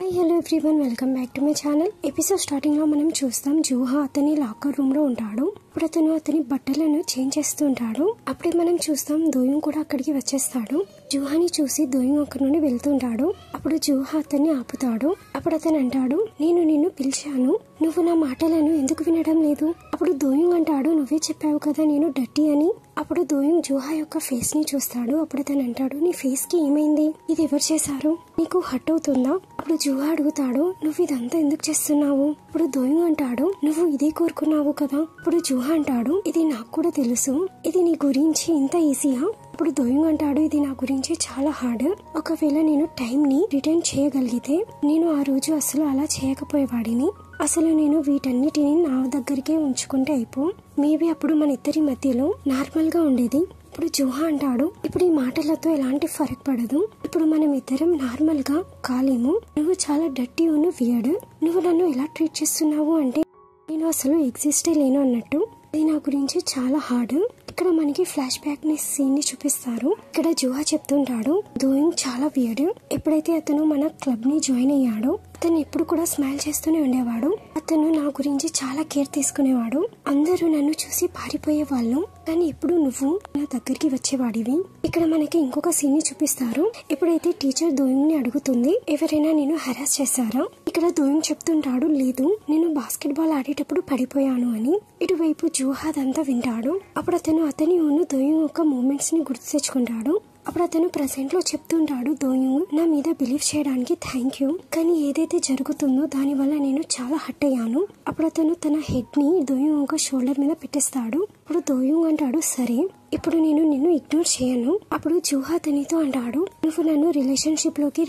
Hi hello everyone, welcome back to my channel. Episode starting లో మనం చూస్తాం జూహా అతని లాకర్ రూమ్ లో ఉంటాడు. అప్పుడు అతను అతని బట్టలను చేంజ్ చేస్తూ ఉంటాడు. అప్పుడే మనం చూస్తాం దోయింగ్ కూడా అక్కడికి వచ్చేస్తాడు. జూహాని చూసి దోయింగ్ అక్కడి నుండి వెళ్తుంటాడు. అప్పుడు జూహా అతన్ని ఆపుతాడు. అప్పుడు అతను అంటాడు, నేను నిన్ను పిలిచాను, నువ్వు నా మాటలను ఎందుకు వినడం లేదు? అప్పుడు దోయింగ్ అంటాడు, నువ్వే చెప్పావు కదా నేను డర్టీ అని. అప్పుడు దోయింగ్ జూహా యొక్క ఫేస్ ని చూస్తాడు. అప్పుడు అతను అంటాడు, నీ ఫేస్ కి ఏమైంది? ఇది ఎవరు చేశారు? నీకు హర్ట్ అవుతుందా? అప్పుడు జూహా అడుగుతాడు, నువ్వు ఇదంతా ఎందుకు చేస్తున్నావు? ఇప్పుడు దోయింగ్ అంటాడు, నువ్వు ఇదే కోరుకున్నావు కదా. ఇప్పుడు జూహా అంటాడు, ఇది నాకు కూడా తెలుసు, ఇది నీ గురించి ఇంత ఈజీయా? ఇప్పుడు దోయింగ్ అంటాడు, ఇది నా గురించి చాలా హార్డ్. ఒకవేళ నేను టైం ని రిటర్న్ చేయగలిగితే నేను ఆ రోజు అసలు అలా చేయకపోయేవాడిని. అసలు నేను వీటన్నిటిని నా దగ్గరికే ఉంచుకుంటే అయిపో. మేబీ అప్పుడు మన ఇద్దరి మధ్యలో నార్మల్ గా ఉండేది. ఇప్పుడు జూహా అంటాడు, ఇప్పుడు ఈ మాటలతో ఎలాంటి ఫరక్ పడదు. ఇప్పుడు మనం ఇద్దరం నార్మల్ గా కాలేము. నువ్వు చాలా డర్టీ వియర్డ్. నువ్వు నన్ను ఎలా ట్రీట్ చేస్తున్నావు అంటే నేను అసలు ఎగ్జిస్టే లేను అన్నట్టు. ఇది నా గురించి చాలా హార్డ్. ఇక్కడ మనకి ఫ్లాష్ బ్యాక్ ని సీన్ ని చూపిస్తారు. ఇక్కడ జూహా చెప్తుంటాడు, దోయింగ్ చాలా వియర్డ్. ఎప్పుడైతే అతను మన క్లబ్ ని జాయిన్ అయ్యాడో అతను ఎప్పుడు కూడా స్మైల్ చేస్తూనే ఉండేవాడు. అతను నా గురించి చాలా కేర్ తీసుకునేవాడు. అందరూ నన్ను చూసి పారిపోయే వాళ్ళు, కానీ ఇప్పుడు నువ్వు నా దగ్గరికి వచ్చేవాడివి. ఇక్కడ మనకి ఇంకొక సీన్ ని చూపిస్తారు. ఎప్పుడైతే టీచర్ దోయింగ్ ని అడుగుతుంది, ఎవరైనా నేను హెరాస్ చేశారా? ఇక్కడ దోయింగ్ చెప్తుంటాడు, లేదు, నేను బాస్కెట్ బాల్ ఆడేటప్పుడు పడిపోయాను అని. ఇటువైపు జూహా అదంతా వింటాడు. అప్పుడు అతని దోయింగ్ యొక్క మూమెంట్స్ ని గుర్తు తెచ్చుకుంటాడు. అప్పుడు అతను ప్రెసెంట్ లో చెప్తుంటాడు, దోయింగ్ నా మీద బిలీవ్ చేయడానికి థ్యాంక్ యూ, కానీ ఏదైతే జరుగుతుందో దాని వల్ల నేను చాలా హర్ట్ అయ్యాను. అప్పుడు అతను తన హెడ్ ని దోయింగ్ ఒక షోల్డర్ మీద పెట్టేస్తాడు. అప్పుడు దోయింగ్ అంటాడు, సరే ఇప్పుడు నేను నిన్ను ఇగ్నోర్ చేయను. అప్పుడు జూహా అతనితో అంటాడు, నువ్వు నన్ను రిలేషన్షిప్ లోకి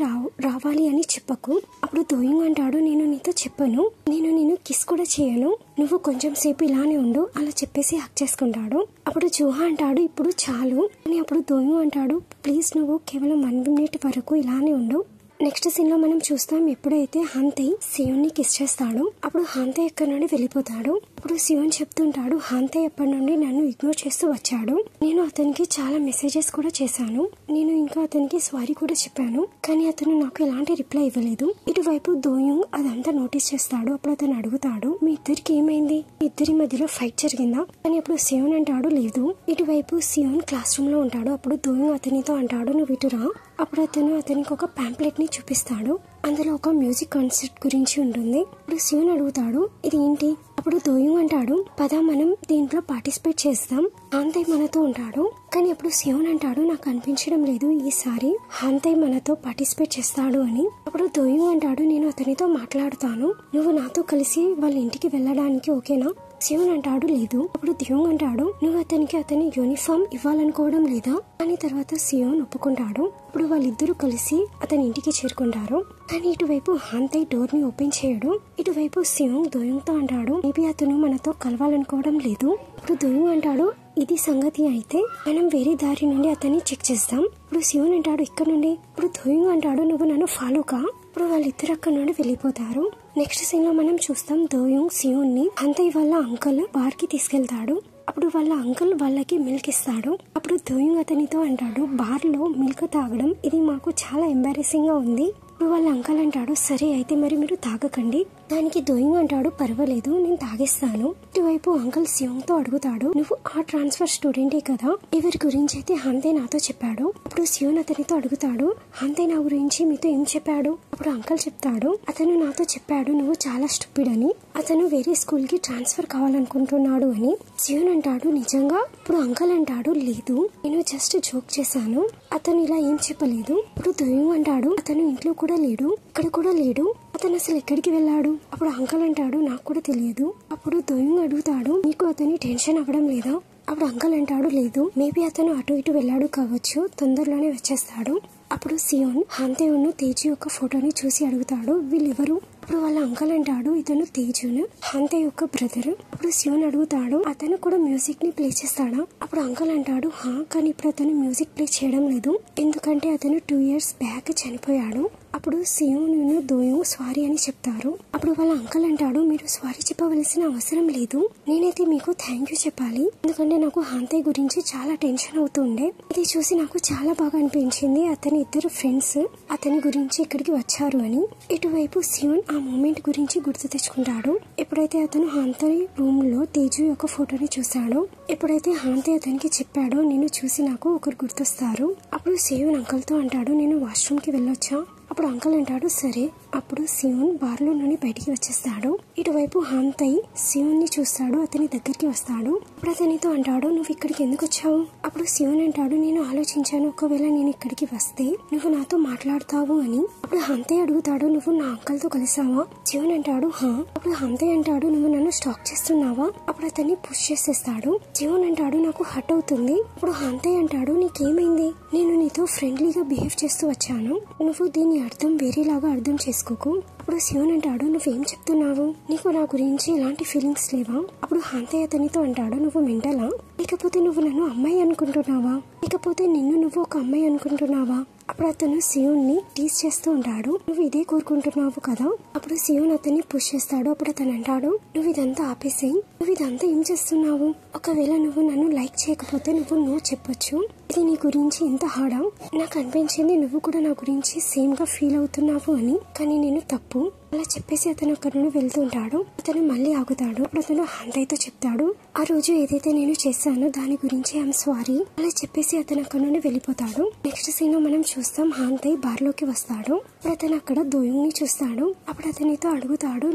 రావాలి అని చెప్పకు. అప్పుడు దోయింగ్ అంటాడు, నేను నీతో చెప్పను, నేను నిన్ను కిస్ కూడా చేయను, నువ్వు కొంచెం సేపు ఇలానే ఉండు అలా చెప్పేసి హక్ చేసుకుంటాడు. అప్పుడు జూహా అంటాడు, ఇప్పుడు చాలు అని. అప్పుడు దోయింగ్ అంటాడు, ప్లీజ్ నువ్వు కేవలం 1 మినిట్ వరకు ఇలానే ఉండు. నెక్స్ట్ సీన్ లో మనం చూస్తాం, ఎప్పుడైతే హాంతే సియోన్ ని కిస్ చేస్తాడు అప్పుడు హాంతే ఎక్కడి నుండి వెళ్ళిపోతాడు. అప్పుడు సియోన్ చెప్తుంటాడు, హాంతే ఎప్పటి నుండి నన్ను ఇగ్నోర్ చేస్తూ వచ్చాడు. నేను అతనికి చాలా మెసేజెస్ కూడా చేశాను, నేను ఇంకా అతనికి సారీ కూడా చెప్పాను, కానీ అతను నాకు ఎలాంటి రిప్లై ఇవ్వలేదు. ఇటువైపు దోయింగ్ అదంతా నోటీస్ చేస్తాడు. అప్పుడు అతను అడుగుతాడు, మీ ఇద్దరికి ఏమైంది? మీ ఇద్దరి మధ్యలో ఫైట్ జరిగిందా? కానీ అప్పుడు సియోన్ అంటాడు, లేదు. ఇటువైపు సియోన్ క్లాస్ రూమ్ లో ఉంటాడు. అప్పుడు దోయింగ్ అతనితో అంటాడు, నువ్వు ఇటురా. అప్పుడు అతనికి ఒక పాంప్లెట్ ని చూపిస్తాడు. అందులో ఒక మ్యూజిక్ కాన్సర్ట్ గురించి ఉంటుంది. ఇప్పుడు సియోన్ అడుగుతాడు, ఇది ఏంటి? అప్పుడు దోయింగ్ అంటాడు, పద మనం దీంట్లో పార్టిసిపేట్ చేద్దాం, హాంతే మనతో ఉంటాడు. కానీ అప్పుడు సియోన్ అంటాడు, నాకు అనిపించడం లేదు ఈసారి హాంతే మనతో పార్టిసిపేట్ చేస్తాడు అని. అప్పుడు దోయింగ్ అంటాడు, నేను అతనితో మాట్లాడుతాను, నువ్వు నాతో కలిసి వాళ్ళ ఇంటికి వెళ్ళడానికి ఓకేనా? సియోన్ అంటాడు, లేదు. అప్పుడు దోయింగ్ అంటాడు, నువ్వు అతని యూనిఫామ్ ఇవ్వాలనుకోవడం లేదా అని. తర్వాత సియోన్ ఒప్పుకుంటాడు. ఇప్పుడు వాళ్ళిద్దరూ కలిసి అతని ఇంటికి చేరుకుంటారు. కానీ ఇటువైపు హాంతే డోర్ ని ఓపెన్ చేయడు. ఇటువైపు సియోన్ దోయింగ్ తో అంటాడు, మేబీ అతను మనతో కలవాలనుకోవడం లేదు. ఇప్పుడు దోయింగ్ అంటాడు, ఇది సంగతి అయితే మనం వేరే దారి నుండి అతన్ని చెక్ చేద్దాం. ఇప్పుడు సియోన్ అంటాడు, ఇక్కడ నుండి. ఇప్పుడు దోయింగ్ అంటాడు, నువ్వు నన్ను ఫాలో కా. ఇప్పుడు వాళ్ళిద్దరు అక్కడ నుండి వెళ్ళిపోతారు. నెక్స్ట్ సీన్ లో మనం చూస్తాం, దోయింగ్ సియోన్ ని హాంతే వాళ్ళ అంకల్ బార్ కి తీసుకెళ్తాడు. అప్పుడు వాళ్ళ అంకుల్ వాళ్ళకి మిల్క్ ఇస్తాడు. అప్పుడు దోయింగ్ అతనితో అంటాడు, బార్ లో మిల్క్ తాగడం ఇది మాకు చాలా ఎంబారెసింగ్ గా ఉంది. ఇప్పుడు వాళ్ళ అంకల్ అంటాడు, సరే అయితే మరి మీరు తాగకండి. దానికి దోయింగ్ అంటాడు, పర్వాలేదు నేను తాగేస్తాను. ఇటువైపు అంకల్ సియోంగ్ తో అడుగుతాడు, నువ్వు ఆ ట్రాన్స్ఫర్ స్టూడెంటే కదా, ఎవరి గురించి అయితే హాంతే నాతో చెప్పాడు? అప్పుడు సియోన్ అతనితో అడుగుతాడు, హాంతే నా గురించి మీతో ఏం చెప్పాడు? అప్పుడు అంకల్ చెప్తాడు, అతను నాతో చెప్పాడు నువ్వు చాలా స్టూపిడ్ అని, అతను వేరే స్కూల్ కి ట్రాన్స్ఫర్ కావాలనుకుంటున్నాడు అని. సియోన్ అంటాడు, నిజంగా? ఇప్పుడు అంకల్ అంటాడు, లేదు, నేను జస్ట్ జోక్ చేశాను, అతను ఇలా ఏం చెప్పలేదు. ఇప్పుడు దోయింగ్ అంటాడు, అతను ఇంట్లో కూడా లేడు, ఇక్కడ కూడా లేడు, అతను అసలు ఎక్కడికి వెళ్ళాడు? అప్పుడు అంకల్ అంటాడు, నాకు కూడా తెలియదు. అప్పుడు దోయింగ్ అడుగుతాడు, నీకు అతని టెన్షన్ అవ్వడం లేదా? అప్పుడు అంకల్ అంటాడు, లేదు, మేబీ అతను అటు ఇటు వెళ్ళాడు కావచ్చు, తొందరలోనే వచ్చేస్తాడు. అప్పుడు సియోన్ హాంతేను తేజు యొక్క ఫోటోని చూసి అడుగుతాడు, వీళ్ళెవరు? అప్పుడు వాళ్ళ అంకల్ అంటాడు, ఇతను తేజును హాంతే యొక్క బ్రదర్. అప్పుడు సియోన్ అడుగుతాడు, అతను కూడా మ్యూజిక్ ని ప్లే చేస్తాడా? అప్పుడు అంకల్ అంటాడు, కానీ ఇప్పుడు అతను మ్యూజిక్ ప్లే చేయడం లేదు, ఎందుకంటే అతను 2 years బ్యాక్ చనిపోయాడు. అప్పుడు సియోను దోయు సారీ అని చెప్తారు. అప్పుడు వాళ్ళ అంకల్ అంటాడు, మీరు సారీ చెప్పవలసిన అవసరం లేదు, నేనైతే మీకు థ్యాంక్ యూ చెప్పాలి, ఎందుకంటే నాకు హాంతయ్ గురించి చాలా టెన్షన్ అవుతుండే. ఇది చూసి నాకు చాలా బాగా అనిపించింది. అతని ఇద్దరు ఫ్రెండ్స్ అతని గురించి ఇక్కడికి వచ్చారు అని. ఇటువైపు సియోన్ ఆ మూమెంట్ గురించి గుర్తు తెచ్చుకుంటాడు. ఎప్పుడైతే అతను హాంతయ్ రూమ్ లో తేజు యొక్క ఫోటోని చూశాడో, ఎప్పుడైతే హాంతయ్ అతనికి చెప్పాడో, నేను చూసి నాకు ఒకరు గుర్తొస్తారు. అప్పుడు సియోన్ అంకల్ తో అంటాడు, నేను వాష్రూమ్ కి వెళ్ళొచ్చా? అప్పుడు అంకల్ అంటాడు సరే. అప్పుడు సియోన్ బార్లో నుండి బయటికి వచ్చేస్తాడు. ఇటువైపు హాంతయ్ సియోన్ ని చూస్తాడు, అతని దగ్గరికి వస్తాడు. అప్పుడు అతనితో అంటాడు, నువ్వు ఇక్కడికి ఎందుకు వచ్చావు? అప్పుడు సియోన్ అంటాడు, నేను ఆలోచించాను, ఒకవేళ నేను ఇక్కడికి వస్తే నువ్వు నాతో మాట్లాడతావు అని. అప్పుడు హాంతయ్ అడుగుతాడు, నువ్వు నా అంకల్ తో కలిసావా? సియోన్ అంటాడు హా. అప్పుడు హాంతయ్ అంటాడు, నువ్వు నన్ను స్టాక్ చేస్తున్నావా? అప్పుడు అతన్ని పుష్ చేసేస్తాడు. సియోన్ అంటాడు, నాకు హర్ట్ అవుతుంది. అప్పుడు హాంతయ్ అంటాడు, నీకేమైంది? నేను నీతో ఫ్రెండ్లీగా బిహేవ్ చేస్తూ వచ్చాను, నువ్వు దీని అర్థం వేరేలాగా అర్థం చేసుకోకు. అప్పుడు సియోన్ అంటాడు, నువ్వేం చెప్తున్నావు? నీకు నా గురించి ఎలాంటి ఫీలింగ్స్ లేవా? అప్పుడు హాంతయ్ అతనితో అంటాడు, నువ్వు మెంటలా? లేకపోతే నువ్వు నన్ను అమ్మాయి అనుకుంటున్నావా? లేకపోతే నిన్ను నువ్వు ఒక అమ్మాయి అనుకుంటున్నావా? అప్పుడు అతను సియోన్ ని టీజ్ చేస్తూ ఉంటాడు, నువ్వు ఇదే కోరుకుంటున్నావు కదా? అప్పుడు సియోన్ అతన్ని పుష్ చేస్తాడు. అప్పుడు అతను అంటాడు, నువ్వు ఇదంతా ఆపేసేయి, నువ్వు ఇదంతా ఏం చేస్తున్నావు? ఒకవేళ నువ్వు నన్ను లైక్ చేయకపోతే నువ్వు నో చెప్పొచ్చు, ఇది నీ గురించి ఎంత హాడా? నాకు అనిపించింది నువ్వు కూడా నా గురించి సేమ్ గా ఫీల్ అవుతున్నావు అని, కానీ నేను తప్పు అలా చెప్పేసి అతను అక్కడ నుండి వెళ్తూ ఉంటాడు. అతను మళ్ళీ ఆగుతాడు. అప్పుడు అతను హాంతయ్ తో చెప్తాడు, ఆ రోజు ఏదైతే నేను చేశానో దాని గురించి ఐఎమ్ సారీ అలా చెప్పేసి అతను అక్కడ నుండి వెళ్ళిపోతాడు. నెక్స్ట్ సీన్ లో మనం చూస్తాం, హాంతయ్ బార్ లోకి వస్తాడు. అప్పుడు అతను అక్కడ దోయుంగ్ ని చూస్తాడు. అప్పుడు అతనితో అడుగుతాడు,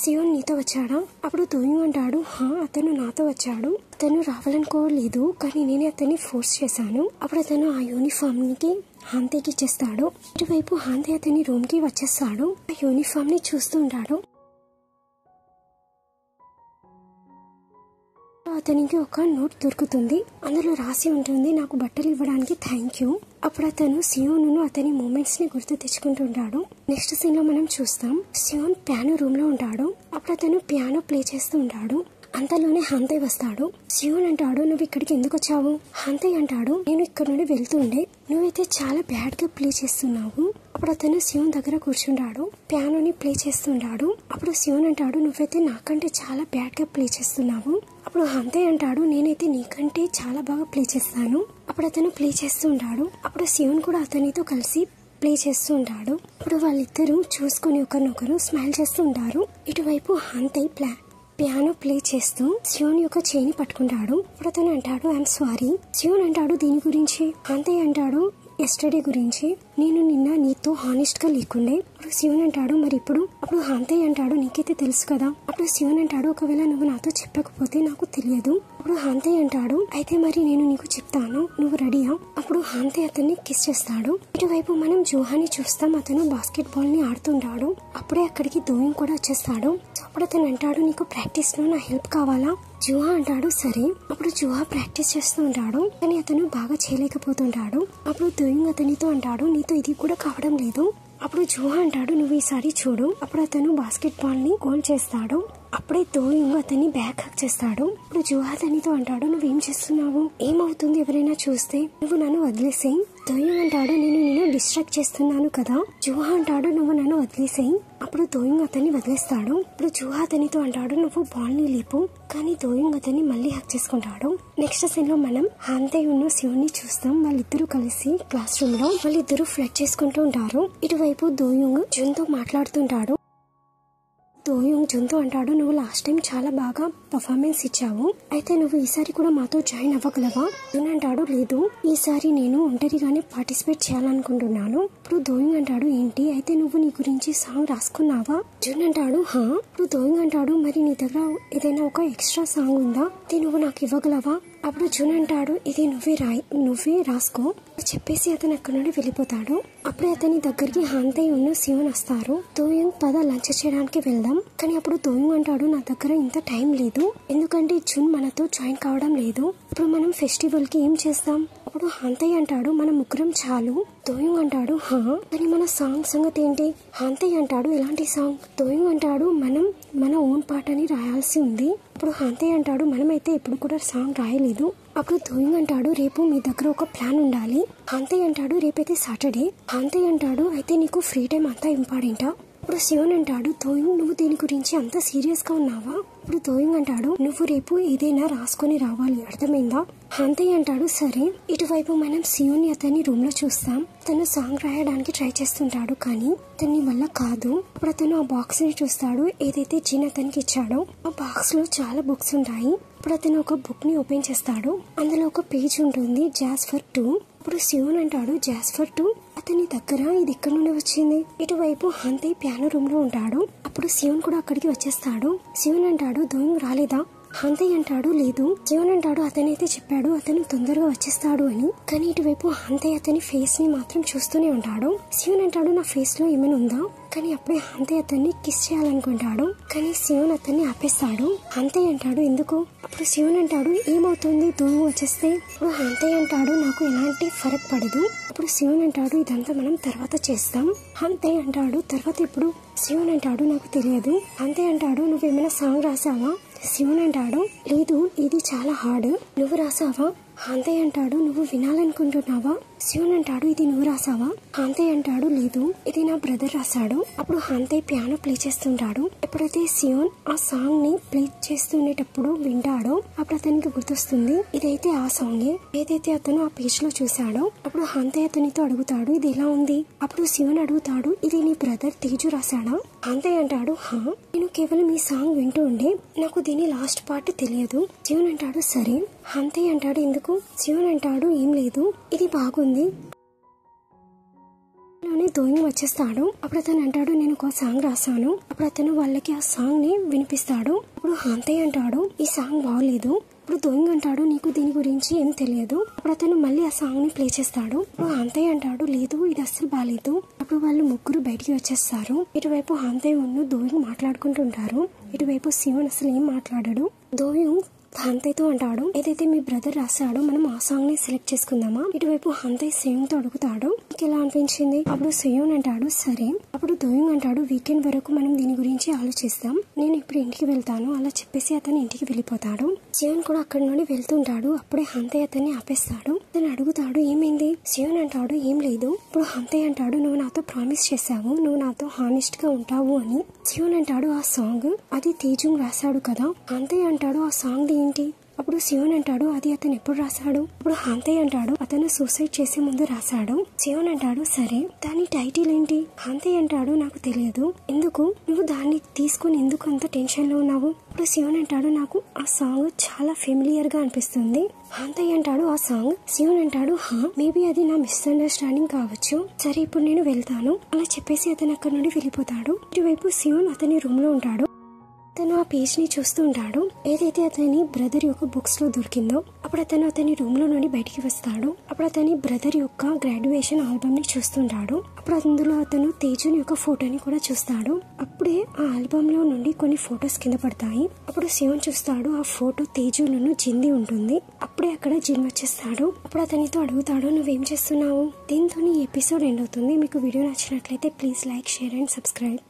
సియోన్ నీతో వచ్చాడా? అప్పుడు దోయుంగ్ అంటాడు, హా అతను నాతో వచ్చాడు, అతను రావాలనుకోలేదు, కానీ నేనే అతన్ని ఫోర్స్ చేశాను. అప్పుడు అతను ఆ యూనిఫామ్ కి హాంతయ్కి ఇచ్చేస్తాడు. ఇటువైపు హాంతయ్ అతని రూమ్ కి వచ్చేస్తాడు. ఆ యూనిఫామ్ ని చూస్తూ ఉంటాడు. అతనికి ఒక నోట్ దొరుకుతుంది, అందులో రాసి ఉంటుంది, నాకు బట్టలు ఇవ్వడానికి థ్యాంక్ యూ. అప్పుడు అతను సియోను అతని మూమెంట్స్ ని గుర్తు తెచ్చుకుంటుంటాడు. నెక్స్ట్ సీన్ లో మనం చూస్తాం, సియోన్ పియానో రూమ్ లో ఉంటాడు. అప్పుడు అతను పియానో ప్లే చేస్తూ ఉంటాడు. అంతలోనే హాంతయ్ వస్తాడు. సియోన్ అంటాడు, నువ్వు ఇక్కడికి ఎందుకు వచ్చావు? హాంతయ్ అంటాడు, నేను ఇక్కడ నుండి వెళ్తుండే, నువ్వైతే చాలా బ్యాడ్ గా ప్లే చేస్తున్నావు. అప్పుడు అతను సియోన్ దగ్గర కూర్చుంటాడు, పియానోని ప్లే చేస్తుంటాడు. అప్పుడు సియోన్ అంటాడు, నువ్వైతే నాకంటే చాలా బ్యాడ్ గా ప్లే చేస్తున్నావు. అప్పుడు హాంతయ్ అంటాడు, నేనైతే నీకంటే చాలా బాగా ప్లే చేస్తాను. అప్పుడు అతను ప్లే చేస్తూ ఉంటాడు. అప్పుడు సియోన్ కూడా అతనితో కలిసి ప్లే చేస్తూ ఉంటాడు. అప్పుడు వాళ్ళిద్దరూ చూసుకుని ఒకరినొకరు స్మైల్ చేస్తూ ఉంటారు. ఇటువైపు హాంతయ్ పియానో ప్లే చేస్తూ సియోన్ యొక్క చేయిని పట్టుకుంటాడు. అప్పుడు అతను అంటాడు, ఐఎమ్ సారీ. సియోన్ అంటాడు, దీని గురించి? హాంతయ్ అంటాడు, ఎస్టర్డే గురించి, నేను నిన్న నీతో హానెస్ట్ గా లేకుండే. అప్పుడు సియోన్ అంటాడు, మరి ఇప్పుడు? అప్పుడు హాంతయ్ అంటాడు, నీకైతే తెలుసు కదా. అప్పుడు సియోన్ అంటాడు, ఒకవేళ నువ్వు నాతో చెప్పకపోతే నాకు తెలియదు. అప్పుడు హాంతయ్ అంటాడు, అయితే మరి నేను నీకు చెప్తాను, నువ్వు రెడీయా? అప్పుడు హాంతయ్ అతన్ని కిస్ చేస్తాడు. ఇటువైపు మనం జోహాని చూస్తాం, అతను బాస్కెట్ బాల్ ని ఆడుతుంటాడు. అప్పుడే అక్కడికి దోయింగ్ కూడా వచ్చేస్తాడు. అప్పుడు అతను అంటాడు, నీకు ప్రాక్టీస్ లో నా హెల్ప్ కావాలా? జుహా అంటాడు సరే. అప్పుడు జుహా ప్రాక్టీస్ చేస్తూ ఉంటాడు, కానీ అతను బాగా చేయలేకపోతుంటాడు. అప్పుడు దోయింగ్ అతనితో అంటాడు, నీతో ఇది కూడా కావడం లేదు. అప్పుడు జుహా అంటాడు, నువ్వు ఈసారి చూడు. అప్పుడు అతను బాస్కెట్ బాల్ ని గోల్ చేస్తాడు. అప్పుడే దోయింగ్ అతన్ని బ్యాక్ హక్ చేస్తాడు. ఇప్పుడు జుహా అతనితో అంటాడు, నువ్వేం చేస్తున్నావు? ఏమవుతుంది ఎవరైనా చూస్తే? నువ్వు నన్ను వదిలేసేయి. దోయింగ్ అంటాడు, నేను నిన్ను డిస్ట్రాక్ట్ చేస్తున్నాను కదా. జుహా అంటాడు, నువ్వు నన్ను వదిలేసేయి. అప్పుడు దోయింగ్ అతన్ని వదిలేస్తాడు. ఇప్పుడు జుహా అతనితో అంటాడు, నువ్వు బాల్ ని లేపు. కానీ దోయింగ్ అతన్ని మళ్ళీ హక్ చేసుకుంటాడు. నెక్స్ట్ సీన్ లో మనం హాంతయ్ సియోన్ ని చూస్తాం. వాళ్ళిద్దరూ కలిసి క్లాస్ రూమ్ లో వాళ్ళిద్దరూ ఫ్లర్ట్ చేసుకుంటూ ఉంటారు. ఇటువైపు దోయింగ్ జున్ తో మాట్లాడుతుంటాడు. దోయింగ్ జున్తో అంటాడు, నువ్వు లాస్ట్ టైం చాలా బాగా పర్ఫార్మెన్స్ ఇచ్చావు, అయితే నువ్వు ఈసారి కూడా మాతో జాయిన్ అవ్వగలవా? జున్ అంటాడు, లేదు, ఈసారి నేను ఒంటరిగానే పార్టిసిపేట్ చేయాలనుకుంటున్నాను. ఇప్పుడు దోయింగ్ అంటాడు, ఏంటి, అయితే నువ్వు నీ గురించి సాంగ్ రాసుకున్నావా? జున్ అంటాడు, హా. ఇప్పుడు దోయింగ్ అంటాడు, మరి నీ దగ్గర ఏదైనా ఒక ఎక్స్ట్రా సాంగ్ ఉందా, ఇది నువ్వు నాకు ఇవ్వగలవా? అప్పుడు జున్ అంటాడు, ఇది నువ్వే రాసుకో చెప్పేసి అతను అక్కడ నుండి వెళ్ళిపోతాడు. అప్పుడే అతని దగ్గరికి హాంతయ్ సియోన్ వస్తారు. దోయింగ్ పద లంచ్ చేయడానికి వెళ్దాం. కానీ అప్పుడు దోయింగ్ అంటాడు, నా దగ్గర ఇంత టైం లేదు, ఎందుకంటే జున్ మనతో జాయిన్ కావడం లేదు. ఇప్పుడు మనం ఫెస్టివల్ కి ఏం చేస్తాం? అప్పుడు హాంతయ్ అంటాడు, మన ముగ్గురం చాలు. దోయింగ్ అంటాడు, హా, కానీ మన సాంగ్ సంగతి ఏంటి? హాంతయ్ అంటాడు, ఎలాంటి సాంగ్? దోయింగ్ అంటాడు, మనం మన ఓన్ పాటని రాయాల్సి ఉంది. అప్పుడు హాంతే అంటాడు మనమైతే ఇప్పుడు కూడా సాంగ్ రాయలేదు. అప్పుడు దోయింగ్ అంటాడు రేపు మీ దగ్గర ఒక ప్లాన్ ఉండాలి. హాంతే అంటాడు రేపైతే సాటర్డే. హాంతే అంటాడు అయితే నీకు ఫ్రీ టైం అంతా ఇంపార్టెంటా? ఇప్పుడు శివన్ అంటాడు దోయింగ్ నువ్వు దీని గురించి అంత సీరియస్ గా ఉన్నావా? ఇప్పుడు దోయింగ్ అంటాడు నువ్వు రేపు ఏదైనా రాసుకొని రావాలి, అర్థమైందా? హాంతే అంటాడు సరే. ఇటువైపు మనం శివన్ ని అతని రూమ్ లో చూస్తాం. తను సాంగ్ రాయడానికి ట్రై చేస్తుంటాడు కానీ తన వల్ల కాదు. అప్పుడు అతను ఆ బాక్స్ ని చూస్తాడు ఏదైతే జిన్ అతనికి ఇచ్చాడో. ఆ బాక్స్ లో చాలా బుక్స్ ఉంటాయి. ఇప్పుడు అతను ఒక బుక్ ని ఓపెన్ చేస్తాడు. అందులో ఒక పేజ్ ఉంటుంది జాస్పర్ 2. ఇప్పుడు శివన్ అంటాడు జాస్పర్ 2 అతని దగ్గర ఇది ఎక్కడి నుండి వచ్చింది? ఇటువైపు హాంతే పియానో రూమ్ లో ఉంటాడు. అప్పుడు శివన్ కూడా అక్కడికి వచ్చేస్తాడు. శివన్ అంటాడు దోయింగ్ రాలేదా? హాంతే అంటాడు లేదు. శివన్ అంటాడు అతనైతే చెప్పాడు అతను తొందరగా వచ్చేస్తాడు అని. కానీ ఇటువైపు హాంతే అతని ఫేస్ ని మాత్రం చూస్తూనే ఉంటాడు. శివన్ అంటాడు నా ఫేస్ లో ఏమైనా ఉందా? కానీ అప్పుడే హాంతే అతన్ని కిస్ చేయాలనుకుంటాడు కానీ శివన్ అతన్ని ఆపేస్తాడు. హాంతే అంటాడు ఎందుకు? అప్పుడు శివన్ అంటాడు ఏమవుతుంది దోయింగ్ వచ్చేస్తే? ఇప్పుడు హాంతే అంటాడు నాకు ఎలాంటి ఫరక్ పడదు. అప్పుడు శివన్ అంటాడు ఇదంతా మనం తర్వాత చేస్తాం. హాంతే అంటాడు తర్వాత ఇప్పుడు? శివన్ అంటాడు నాకు తెలియదు. హాంతే అంటాడు నువ్వేమైనా సాంగ్ రాసావా? శివన్ అంటాడు లేదు ఇది చాలా హార్డ్. నువ్వు రాసావా? హాంతే అంటాడు నువ్వు వినాలనుకుంటున్నావా? శివన్ అంటాడు ఇది నువ్వు రాసావా? హాంతే అంటాడు లేదు ఇది నా బ్రదర్ రాశాడు. అప్పుడు హాంతే పియానో ప్లే చేస్తుంటాడు. ఎప్పుడైతే శివన్ ఆ సాంగ్ ని ప్లే చేస్తుండేటప్పుడు వింటాడో అప్పుడు అతనికి గుర్తొస్తుంది ఇదైతే ఆ సాంగే ఏదైతే అతను ఆ పేజ్ లో చూశాడో. అప్పుడు హాంతే అతనితో అడుగుతాడు ఇది ఎలా ఉంది? అప్పుడు శివన్ అడుగుతాడు ఇది నీ బ్రదర్ తేజు రాశాడా? హాంతే అంటాడు హా నేను కేవలం ఈ సాంగ్ వింటూ ఉండే నాకు దీని లాస్ట్ పార్ట్ తెలియదు. శివన్ అంటాడు సరే. హాంతే అంటాడు ఎందుకు? శివన్ అంటాడు ఏం లేదు ఇది బాగుంది. దోయింగ్ వచ్చేస్తాడు. అప్పుడు అతను అంటాడు నేను ఒక సాంగ్ రాశాను. అప్పుడు అతను వాళ్ళకి ఆ సాంగ్ ని వినిపిస్తాడు. అప్పుడు హాంతే అంటాడు ఈ సాంగ్ బాగలేదు. ఇప్పుడు దోయింగ్ అంటాడు నీకు దీని గురించి ఏం తెలియదు. అప్పుడు అతను మళ్ళీ ఆ సాంగ్ ని ప్లే చేస్తాడు. ఇప్పుడు హాంతే అంటాడు లేదు ఇది అస్సలు బాలేదు. అప్పుడు వాళ్ళు ముగ్గురు బయటికి వచ్చేస్తారు. ఇటువైపు హాంతే ఉన్ను దోయింగ్ మాట్లాడుకుంటుంటారు. ఇటువైపు శివన్ అసలు ఏం మాట్లాడాడు. దోయింగ్ హాంతేతో అంటాడు ఏదైతే మీ బ్రదర్ రాశాడో మనం ఆ సాంగ్ ని సెలెక్ట్ చేసుకుందామా? ఇటువైపు హాంతే శివన్ తో అడుగుతాడు మీకు ఎలా అనిపించింది? అప్పుడు శివన్ అంటాడు సరే. అప్పుడు దోయింగ్ అంటాడు వీకెండ్ వరకు మనం దీని గురించి ఆలోచిస్తాం, నేను ఇప్పుడు ఇంటికి వెళ్తాను అలా చెప్పేసి అతను ఇంటికి వెళ్ళిపోతాడు. శివన్ కూడా అక్కడి నుండి వెళ్తుంటాడు. అప్పుడే హాంతే అతన్ని ఆపేస్తాడు. అతను అడుగుతాడు ఏమైంది? శివన్ అంటాడు ఏం లేదు. ఇప్పుడు హాంతే అంటాడు నువ్వు నాతో ప్రామిస్ చేశావు నువ్వు నాతో హానెస్ట్ గా ఉంటావు అని. శివన్ అంటాడు ఆ సాంగ్ అది తేజుంగ్ రాశాడు కదా. హాంతే అంటాడు ఆ సాంగ్ ఏంటి? అప్పుడు శివన్ అంటాడు అది అతను ఎప్పుడు రాశాడు? అప్పుడు హాంతే అంటాడు అతను సూసైడ్ చేసే ముందు రాశాడు. శివన్ అంటాడు సరే దాని టైటిల్ ఏంటి? హాంతే అంటాడు నాకు తెలియదు. ఎందుకు? నువ్వు దాన్ని తీసుకుని ఎందుకు అంత టెన్షన్ లో ఉన్నావు? ఇప్పుడు శివన్ అంటాడు నాకు ఆ సాంగ్ చాలా ఫెమిలియర్ గా అనిపిస్తుంది. హాంతే అంటాడు ఆ సాంగ్? శివన్ అంటాడు హా మేబీ అది నా మిస్అండర్స్టాండింగ్ కావచ్చు. సరే ఇప్పుడు నేను వెళ్తాను అలా చెప్పేసి అతను అక్కడి నుండి వెళ్ళిపోతాడు. ఇటువైపు శివన్ అతని రూమ్ లో ఉంటాడు. అతను ఆ పేజ్ ని చూస్తూ ఉంటాడు ఏదైతే అతని బ్రదర్ యొక్క బుక్స్ లో దొరికిందో. అప్పుడు అతను అతని రూమ్ లో నుండి బయటికి వస్తాడు. అప్పుడు అతని బ్రదర్ యొక్క గ్రాడ్యుయేషన్ ఆల్బమ్ ని చూస్తుంటాడు. అప్పుడు అందులో అతను తేజుని యొక్క ఫోటోని కూడా చూస్తాడు. అప్పుడే ఆ ఆల్బమ్ లో నుండి కొన్ని ఫొటోస్ కింద పడతాయి. అప్పుడు శివన్ చూస్తాడు ఆ ఫోటో తేజులను జింది ఉంటుంది. అప్పుడే అక్కడ జిన్ వచ్చేస్తాడు. అప్పుడు అతనితో అడుగుతాడు నువ్వేం చేస్తున్నావు? దీంతో ఈ ఎపిసోడ్ ఎండ్ అవుతుంది. మీకు వీడియో నచ్చినట్లయితే please like share and subscribe.